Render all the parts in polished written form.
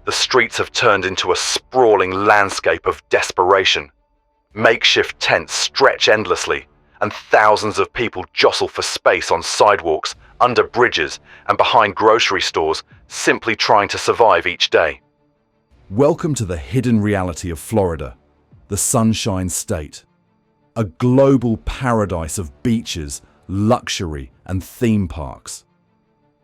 The streets have turned into a sprawling landscape of desperation. Makeshift tents stretch endlessly, and thousands of people jostle for space on sidewalks, under bridges, and behind grocery stores, simply trying to survive each day. Welcome to the hidden reality of Florida, the Sunshine State. A global paradise of beaches, luxury, and theme parks.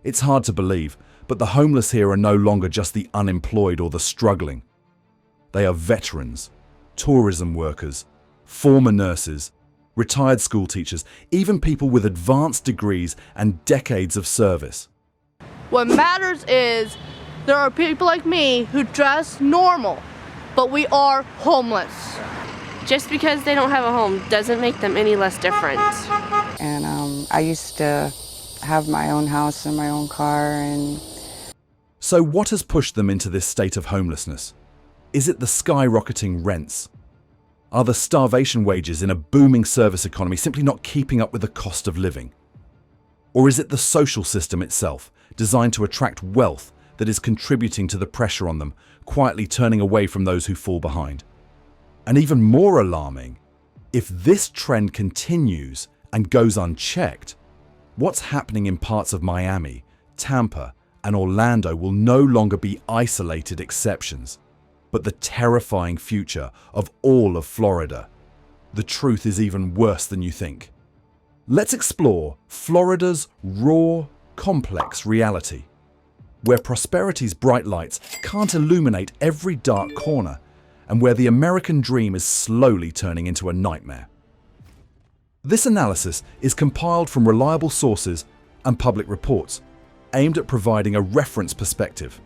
It's hard to believe, but the homeless here are no longer just the unemployed or the struggling. They are veterans, tourism workers, former nurses, retired school teachers, even people with advanced degrees and decades of service. What matters is there are people like me who dress normal, but we are homeless. Just because they don't have a home doesn't make them any less different. And I used to have my own house and my own car. And so what has pushed them into this state of homelessness? Is it the skyrocketing rents? Are the starvation wages in a booming service economy simply not keeping up with the cost of living? Or is it the social system itself, designed to attract wealth, that is contributing to the pressure on them, quietly turning away from those who fall behind? And even more alarming, if this trend continues and goes unchecked, what's happening in parts of Miami, Tampa, and Orlando will no longer be isolated exceptions, but the terrifying future of all of Florida. The truth is even worse than you think. Let's explore Florida's raw, complex reality, where prosperity's bright lights can't illuminate every dark corner, and where the American dream is slowly turning into a nightmare. This analysis is compiled from reliable sources and public reports, aimed at providing a reference perspective.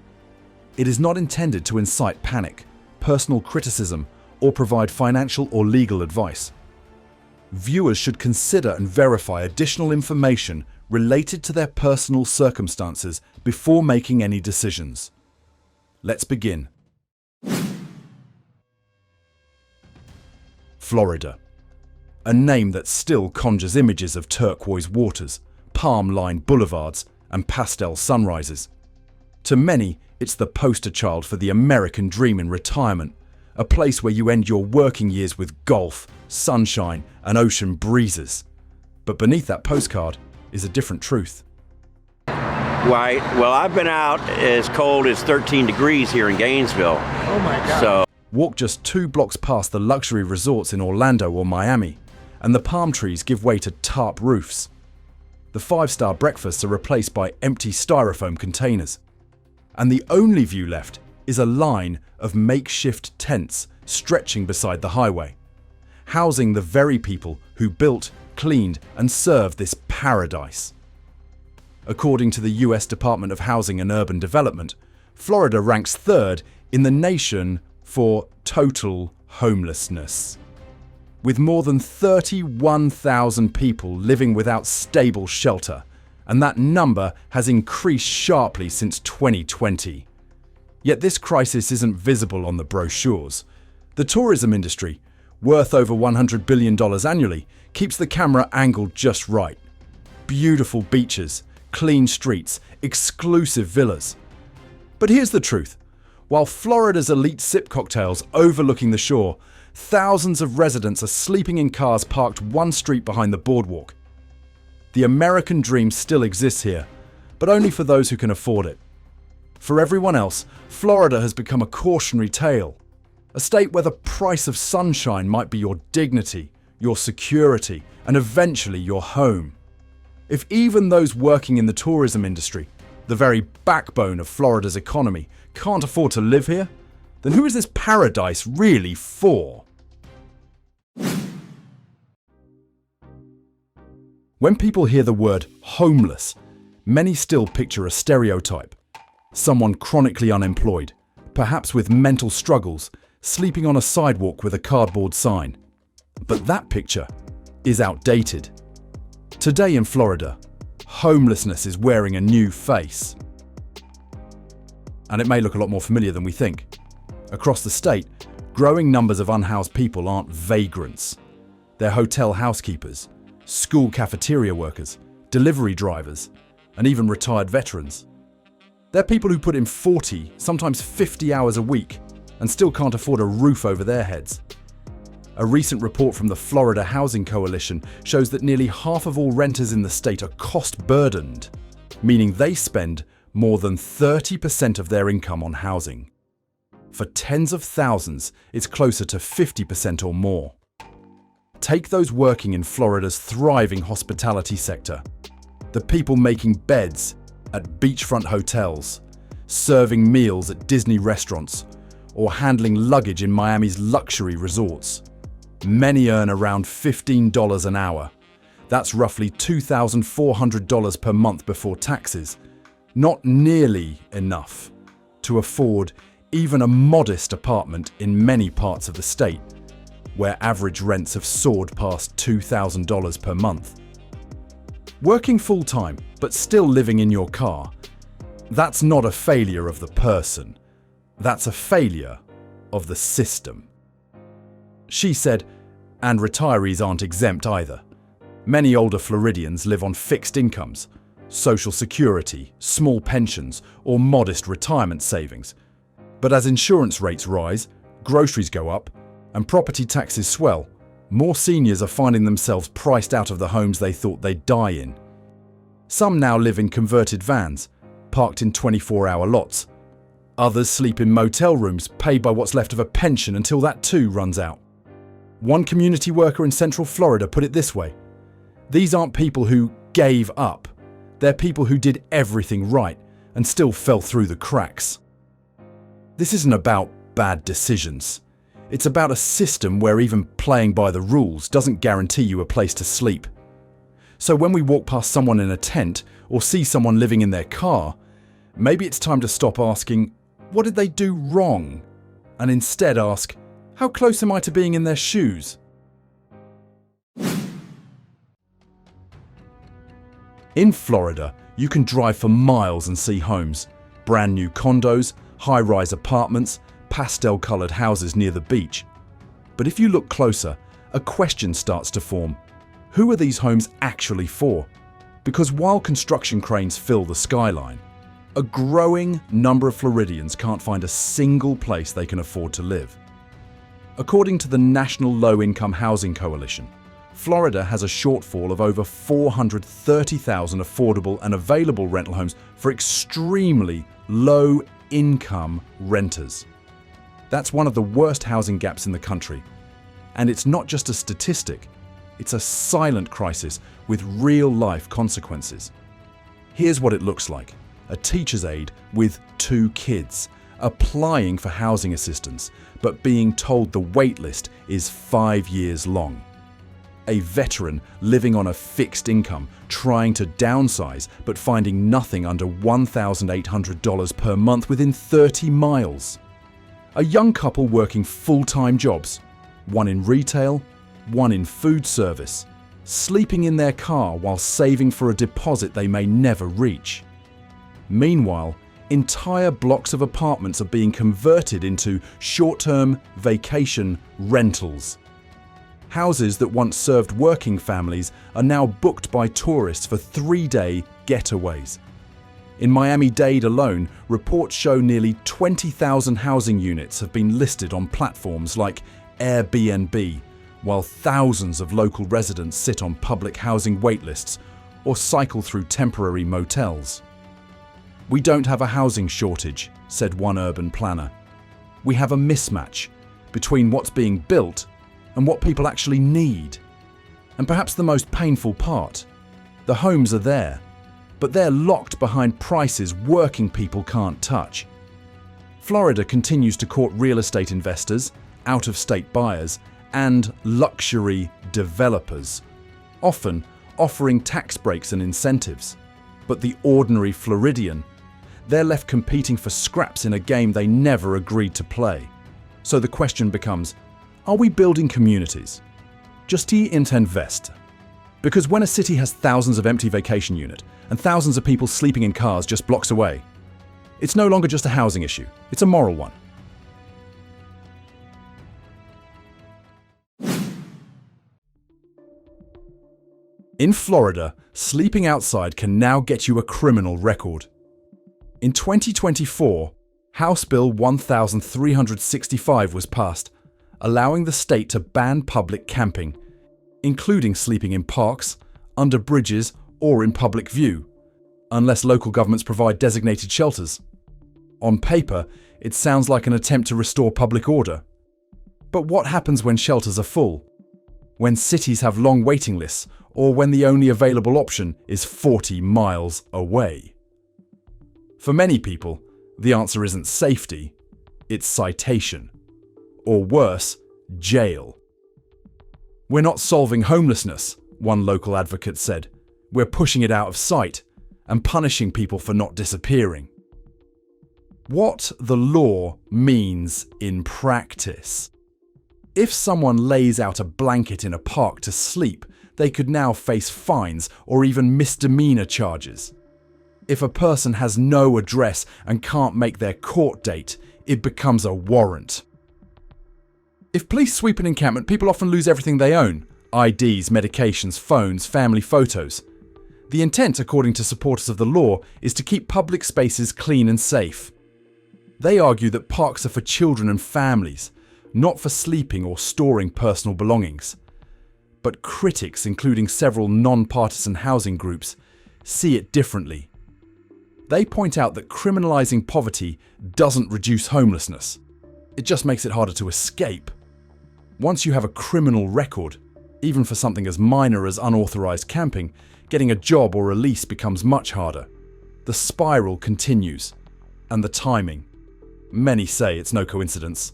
It is not intended to incite panic, personal criticism, or provide financial or legal advice. Viewers should consider and verify additional information related to their personal circumstances before making any decisions. Let's begin. Florida, a name that still conjures images of turquoise waters, palm-lined boulevards, and pastel sunrises. To many, it's the poster child for the American dream in retirement, a place where you end your working years with golf, sunshine, and ocean breezes. But beneath that postcard is a different truth. Right. Well, I've been out as cold as 13 degrees here in Gainesville. Oh my God. So Walk just 2 blocks past the luxury resorts in Orlando or Miami, and the palm trees give way to tarp roofs. The 5-star breakfasts are replaced by empty styrofoam containers. And the only view left is a line of makeshift tents stretching beside the highway, housing the very people who built, cleaned, and served this paradise. According to the US Department of Housing and Urban Development, Florida ranks 3rd in the nation for total homelessness, with more than 31,000 people living without stable shelter, and that number has increased sharply since 2020. Yet this crisis isn't visible on the brochures. The tourism industry, worth over $100 billion annually, keeps the camera angled just right. Beautiful beaches, clean streets, exclusive villas. But here's the truth. While Florida's elite sip cocktails overlooking the shore, thousands of residents are sleeping in cars parked 1 street behind the boardwalk. The American dream still exists here, but only for those who can afford it. For everyone else, Florida has become a cautionary tale, a state where the price of sunshine might be your dignity, your security, and eventually your home. If even those working in the tourism industry, the very backbone of Florida's economy, can't afford to live here, then who is this paradise really for? When people hear the word homeless, many still picture a stereotype. Someone chronically unemployed, perhaps with mental struggles, sleeping on a sidewalk with a cardboard sign. But that picture is outdated. Today in Florida, homelessness is wearing a new face. And it may look a lot more familiar than we think. Across the state, growing numbers of unhoused people aren't vagrants. They're hotel housekeepers, school cafeteria workers, delivery drivers, and even retired veterans. They're people who put in 40, sometimes 50 hours a week and still can't afford a roof over their heads. A recent report from the Florida Housing Coalition shows that nearly half of all renters in the state are cost-burdened, meaning they spend more than 30% of their income on housing. For tens of thousands, it's closer to 50% or more. Take those working in Florida's thriving hospitality sector. The people making beds at beachfront hotels, serving meals at Disney restaurants, or handling luggage in Miami's luxury resorts. Many earn around $15 an hour. That's roughly $2,400 per month before taxes. Not nearly enough to afford even a modest apartment in many parts of the state, where average rents have soared past $2,000 per month. Working full-time, but still living in your car, that's not a failure of the person. That's a failure of the system. She said, and retirees aren't exempt either. Many older Floridians live on fixed incomes, Social Security, small pensions, or modest retirement savings. But as insurance rates rise, groceries go up, and property taxes swell, more seniors are finding themselves priced out of the homes they thought they'd die in. Some now live in converted vans, parked in 24-hour lots. Others sleep in motel rooms paid by what's left of a pension until that too runs out. One community worker in Central Florida put it this way: "These aren't people who gave up. They're people who did everything right and still fell through the cracks." This isn't about bad decisions. It's about a system where even playing by the rules doesn't guarantee you a place to sleep. So when we walk past someone in a tent or see someone living in their car, maybe it's time to stop asking, "What did they do wrong?" and instead ask, "How close am I to being in their shoes?" In Florida, you can drive for miles and see homes, brand new condos, high-rise apartments, pastel-coloured houses near the beach. But if you look closer, a question starts to form. Who are these homes actually for? Because while construction cranes fill the skyline, a growing number of Floridians can't find a single place they can afford to live. According to the National Low-Income Housing Coalition, Florida has a shortfall of over 430,000 affordable and available rental homes for extremely low-income renters. That's one of the worst housing gaps in the country. And it's not just a statistic, it's a silent crisis with real-life consequences. Here's what it looks like: a teacher's aide with 2 kids, applying for housing assistance, but being told the wait list is 5 years long. A veteran living on a fixed income, trying to downsize, but finding nothing under $1,800 per month within 30 miles. A young couple working full-time jobs, one in retail, one in food service, sleeping in their car while saving for a deposit they may never reach. Meanwhile, entire blocks of apartments are being converted into short-term vacation rentals. Houses that once served working families are now booked by tourists for 3-day getaways. In Miami-Dade alone, reports show nearly 20,000 housing units have been listed on platforms like Airbnb, while thousands of local residents sit on public housing waitlists or cycle through temporary motels. "We don't have a housing shortage," said one urban planner. "We have a mismatch between what's being built and what people actually need." And perhaps the most painful part, the homes are there, but they're locked behind prices working people can't touch. Florida continues to court real estate investors, out-of-state buyers, and luxury developers, often offering tax breaks and incentives. But the ordinary Floridian, they're left competing for scraps in a game they never agreed to play. So the question becomes, are we building communities? Just to invest? Because when a city has thousands of empty vacation units and thousands of people sleeping in cars just blocks away, it's no longer just a housing issue, it's a moral one. In Florida, sleeping outside can now get you a criminal record. In 2024, House Bill 1365 was passed, allowing the state to ban public camping, including sleeping in parks, under bridges, or in public view, unless local governments provide designated shelters. On paper, it sounds like an attempt to restore public order. But what happens when shelters are full? When cities have long waiting lists, or when the only available option is 40 miles away? For many people, the answer isn't safety, it's citation. Or worse, jail. "We're not solving homelessness," one local advocate said. "We're pushing it out of sight and punishing people for not disappearing." What the law means in practice. If someone lays out a blanket in a park to sleep, they could now face fines or even misdemeanor charges. If a person has no address and can't make their court date, it becomes a warrant. If police sweep an encampment, people often lose everything they own: IDs, medications, phones, family photos. The intent, according to supporters of the law, is to keep public spaces clean and safe. They argue that parks are for children and families, not for sleeping or storing personal belongings. But critics, including several non-partisan housing groups, see it differently. They point out that criminalizing poverty doesn't reduce homelessness. It just makes it harder to escape. Once you have a criminal record, even for something as minor as unauthorized camping, getting a job or release becomes much harder. The spiral continues. And the timing. Many say it's no coincidence.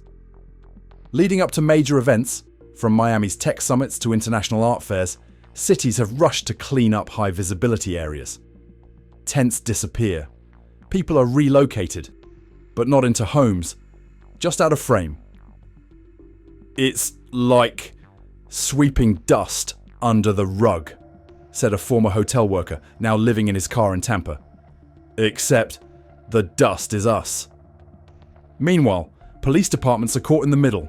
Leading up to major events, from Miami's tech summits to international art fairs, cities have rushed to clean up high visibility areas. Tents disappear. People are relocated, but not into homes, just out of frame. "It's like sweeping dust under the rug," said a former hotel worker now living in his car in Tampa. "Except the dust is us." Meanwhile, police departments are caught in the middle.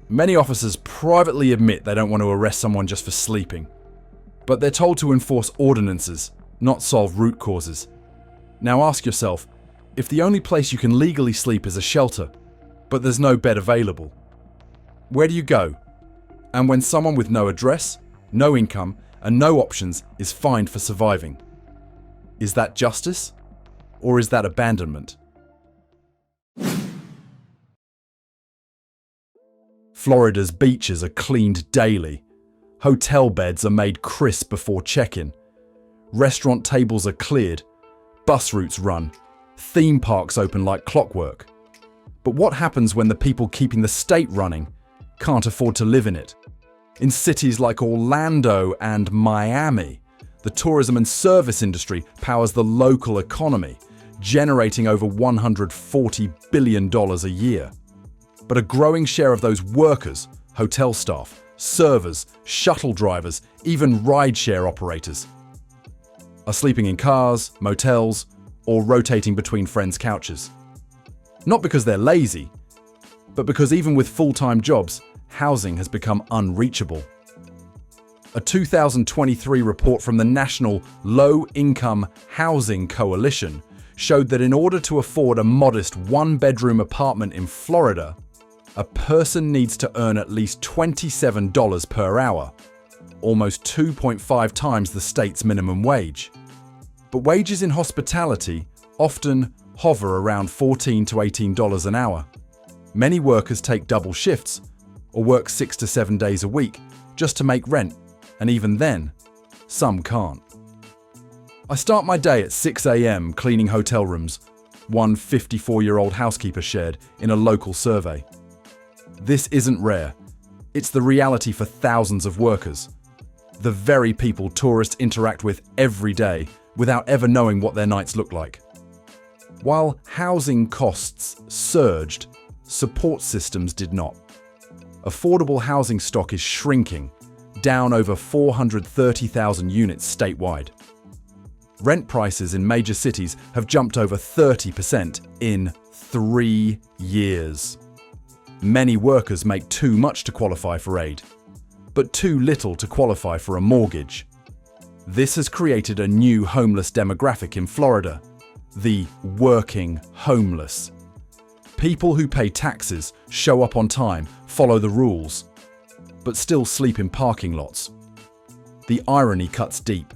Many officers privately admit they don't want to arrest someone just for sleeping. But they're told to enforce ordinances, not solve root causes. Now ask yourself, if the only place you can legally sleep is a shelter, but there's no bed available, where do you go? And when someone with no address, no income, and no options is fined for surviving, is that justice? Or is that abandonment? Florida's beaches are cleaned daily. Hotel beds are made crisp before check-in. Restaurant tables are cleared. Bus routes run. Theme parks open like clockwork. But what happens when the people keeping the state running can't afford to live in it? In cities like Orlando and Miami, the tourism and service industry powers the local economy, generating over $140 billion a year. But a growing share of those workers, hotel staff, servers, shuttle drivers, even rideshare operators, are sleeping in cars, motels, or rotating between friends' couches. Not because they're lazy, but because even with full-time jobs, housing has become unreachable. A 2023 report from the National Low-Income Housing Coalition showed that in order to afford a modest one-bedroom apartment in Florida, a person needs to earn at least $27 per hour, almost 2.5 times the state's minimum wage. But wages in hospitality often hover around $14 to $18 an hour. Many workers take double shifts or work 6 to 7 days a week just to make rent, and even then, some can't. I start my day at 6 a.m. cleaning hotel rooms, one 54-year-old housekeeper shared in a local survey. This isn't rare. It's the reality for thousands of workers. The very people tourists interact with every day without ever knowing what their nights look like. While housing costs surged, support systems did not. Affordable housing stock is shrinking, down over 430,000 units statewide. Rent prices in major cities have jumped over 30% in 3 years. Many workers make too much to qualify for aid, but too little to qualify for a mortgage. This has created a new homeless demographic in Florida, the working homeless. People who pay taxes, show up on time, follow the rules, but still sleep in parking lots. The irony cuts deep.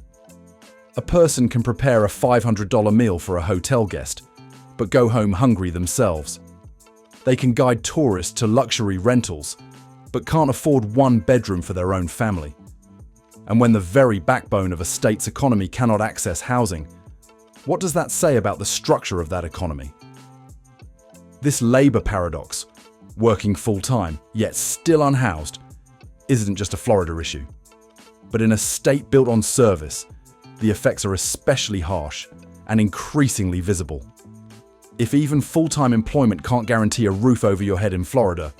A person can prepare a $500 meal for a hotel guest, but go home hungry themselves. They can guide tourists to luxury rentals, but can't afford one bedroom for their own family. And when the very backbone of a state's economy cannot access housing, what does that say about the structure of that economy? This labor paradox, working full-time yet still unhoused, isn't just a Florida issue. But in a state built on service, the effects are especially harsh and increasingly visible. If even full-time employment can't guarantee a roof over your head in Florida,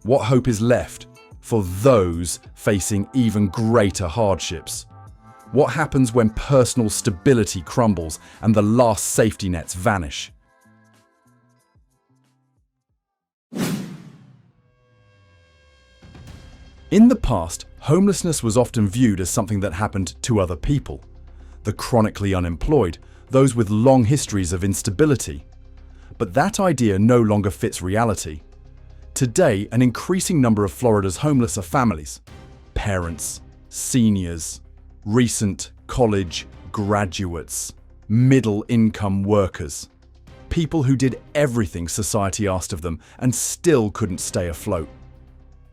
what hope is left for those facing even greater hardships? What happens when personal stability crumbles and the last safety nets vanish? In the past, homelessness was often viewed as something that happened to other people. The chronically unemployed, those with long histories of instability. But that idea no longer fits reality. Today, an increasing number of Florida's homeless are families, parents, seniors, recent college graduates, middle-income workers, people who did everything society asked of them and still couldn't stay afloat.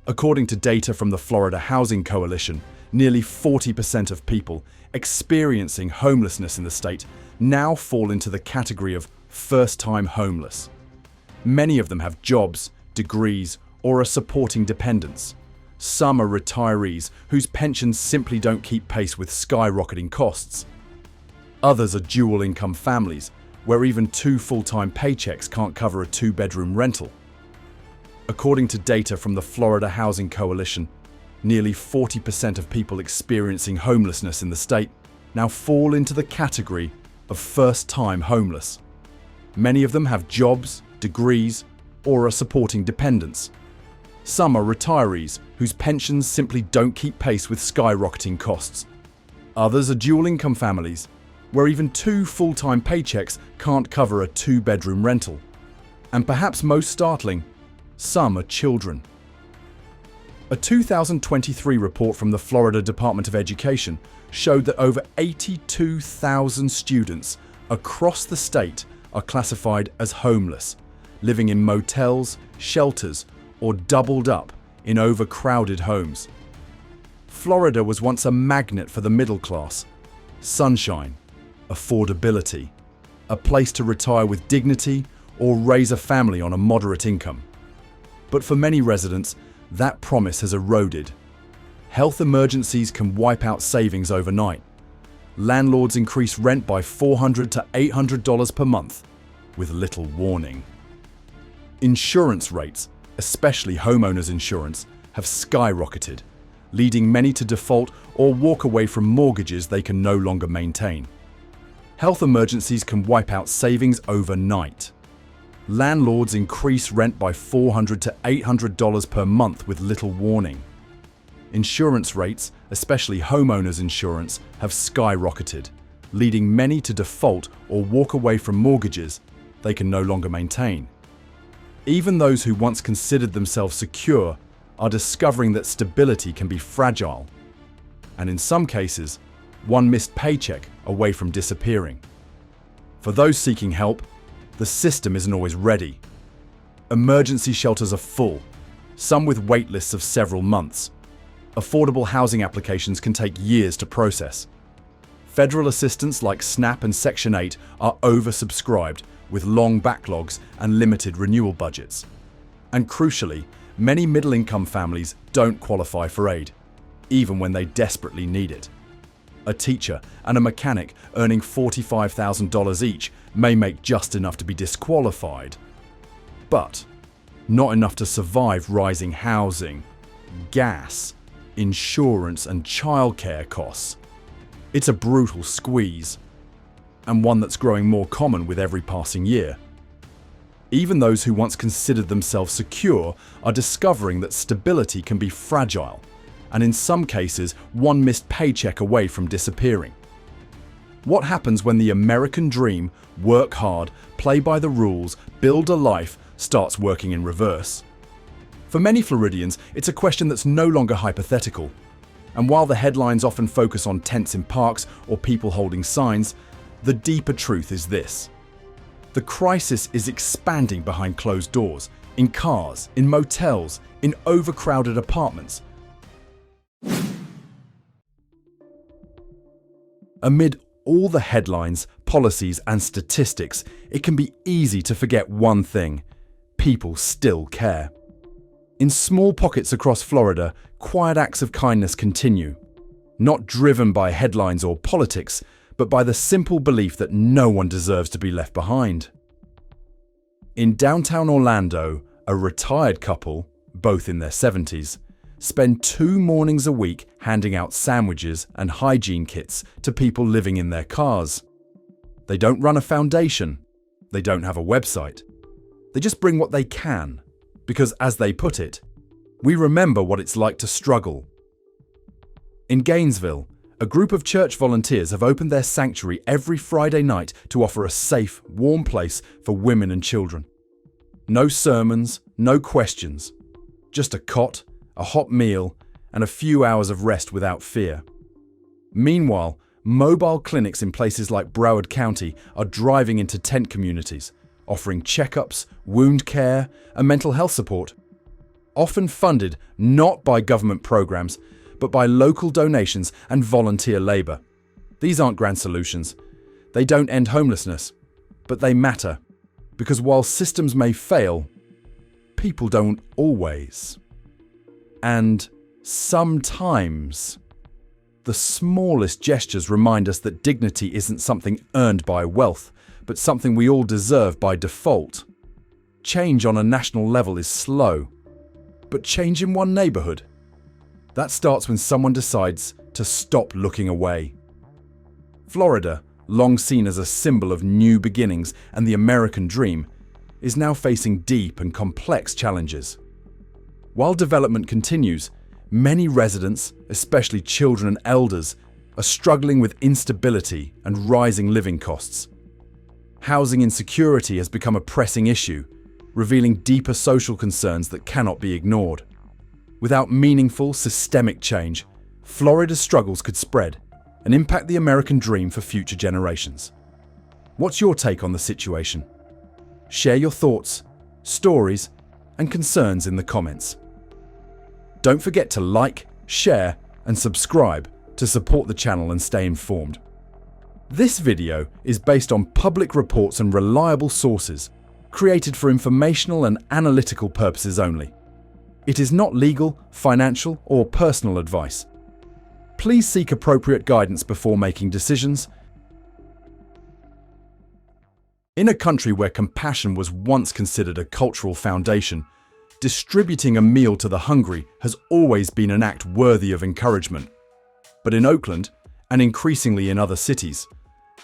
According to data from the Florida Housing Coalition, nearly 40% of people experiencing homelessness in the state now fall into the category of first-time homeless. Many of them have jobs, degrees, or are supporting dependents. Some are retirees whose pensions simply don't keep pace with skyrocketing costs. Others are dual-income families, where even 2 full-time paychecks can't cover a 2-bedroom rental. According to data from the Florida Housing Coalition, nearly 40% of people experiencing homelessness in the state now fall into the category of first-time homeless. Many of them have jobs, degrees, or are supporting dependents. Some are retirees whose pensions simply don't keep pace with skyrocketing costs. Others are dual-income families, where even 2 full-time paychecks can't cover a 2-bedroom rental. And perhaps most startling, some are children. A 2023 report from the Florida Department of Education showed that over 82,000 students across the state are classified as homeless, living in motels, shelters, or doubled up in overcrowded homes. Florida was once a magnet for the middle class. Sunshine, affordability, a place to retire with dignity or raise a family on a moderate income. But for many residents, that promise has eroded. Health emergencies can wipe out savings overnight. Landlords increase rent by $400 to $800 per month, with little warning. Insurance rates, especially homeowners insurance, have skyrocketed, leading many to default or walk away from mortgages they can no longer maintain. Health emergencies can wipe out savings overnight. Landlords increase rent by $400 to $800 per month with little warning. Insurance rates, especially homeowners insurance, have skyrocketed, leading many to default or walk away from mortgages they can no longer maintain. Even those who once considered themselves secure are discovering that stability can be fragile, and in some cases, one missed paycheck away from disappearing. For those seeking help, the system isn't always ready. Emergency shelters are full, some with wait lists of several months. Affordable housing applications can take years to process. Federal assistance like SNAP and Section 8 are oversubscribed, with long backlogs and limited renewal budgets. And crucially, many middle-income families don't qualify for aid, even when they desperately need it. A teacher and a mechanic earning $45,000 each may make just enough to be disqualified, but not enough to survive rising housing, gas, insurance, and childcare costs. It's a brutal squeeze, and one that's growing more common with every passing year. Even those who once considered themselves secure are discovering that stability can be fragile, and in some cases, one missed paycheck away from disappearing. What happens when the American dream, work hard, play by the rules, build a life, starts working in reverse? For many Floridians, it's a question that's no longer hypothetical. And while the headlines often focus on tents in parks or people holding signs, the deeper truth is this. The crisis is expanding behind closed doors, in cars, in motels, in overcrowded apartments. Amid all the headlines, policies, and statistics, it can be easy to forget one thing: people still care. In small pockets across Florida, quiet acts of kindness continue, not driven by headlines or politics, but by the simple belief that no one deserves to be left behind. In downtown Orlando, a retired couple, both in their 70s, spend 2 mornings a week handing out sandwiches and hygiene kits to people living in their cars. They don't run a foundation. They don't have a website. They just bring what they can, because, as they put it, we remember what it's like to struggle. In Gainesville, a group of church volunteers have opened their sanctuary every Friday night to offer a safe, warm place for women and children. No sermons, no questions, just a cot, a hot meal, and a few hours of rest without fear. Meanwhile, mobile clinics in places like Broward County are driving into tent communities, offering checkups, wound care, and mental health support, often funded not by government programs, but by local donations and volunteer labor. These aren't grand solutions. They don't end homelessness, but they matter, because while systems may fail, people don't always. And sometimes, the smallest gestures remind us that dignity isn't something earned by wealth, but something we all deserve by default. Change on a national level is slow, but change in one neighborhood, that starts when someone decides to stop looking away. Florida, long seen as a symbol of new beginnings and the American dream, is now facing deep and complex challenges. While development continues, many residents, especially children and elders, are struggling with instability and rising living costs. Housing insecurity has become a pressing issue, revealing deeper social concerns that cannot be ignored. Without meaningful, systemic change, Florida's struggles could spread and impact the American dream for future generations. What's your take on the situation? Share your thoughts, stories, and concerns in the comments. Don't forget to like, share, and subscribe to support the channel and stay informed. This video is based on public reports and reliable sources, created for informational and analytical purposes only. It is not legal, financial, or personal advice. Please seek appropriate guidance before making decisions. In a country where compassion was once considered a cultural foundation, distributing a meal to the hungry has always been an act worthy of encouragement. But in Oakland, and increasingly in other cities,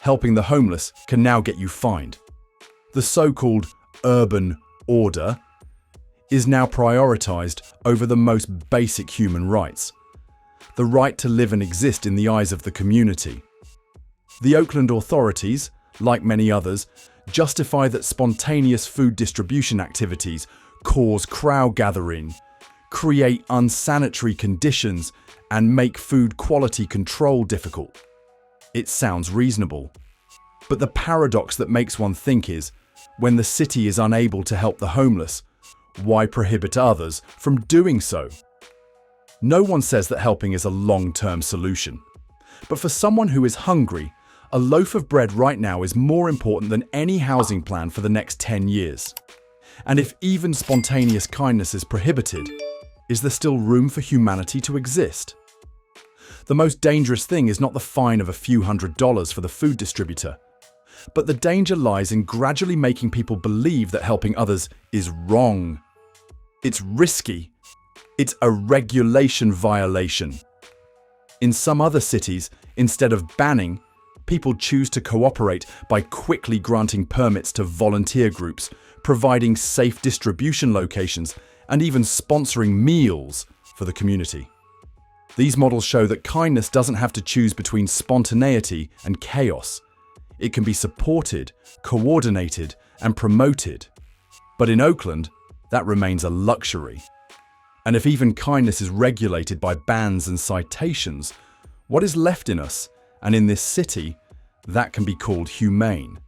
helping the homeless can now get you fined. The so-called urban order is now prioritized over the most basic human rights, the right to live and exist in the eyes of the community. The Oakland authorities, like many others, justify that spontaneous food distribution activities cause crowd gathering, create unsanitary conditions, and make food quality control difficult. It sounds reasonable. But the paradox that makes one think is, when the city is unable to help the homeless, why prohibit others from doing so? No one says that helping is a long-term solution. But for someone who is hungry, a loaf of bread right now is more important than any housing plan for the next 10 years. And if even spontaneous kindness is prohibited, is there still room for humanity to exist? The most dangerous thing is not the fine of a few $100s for the food distributor, but the danger lies in gradually making people believe that helping others is wrong. It's risky. It's a regulation violation. In some other cities, instead of banning, people choose to cooperate by quickly granting permits to volunteer groups, providing safe distribution locations, and even sponsoring meals for the community. These models show that kindness doesn't have to choose between spontaneity and chaos. It can be supported, coordinated, and promoted. But in Oakland, that remains a luxury. And if even kindness is regulated by bans and citations, what is left in us, and in this city, that can be called humane?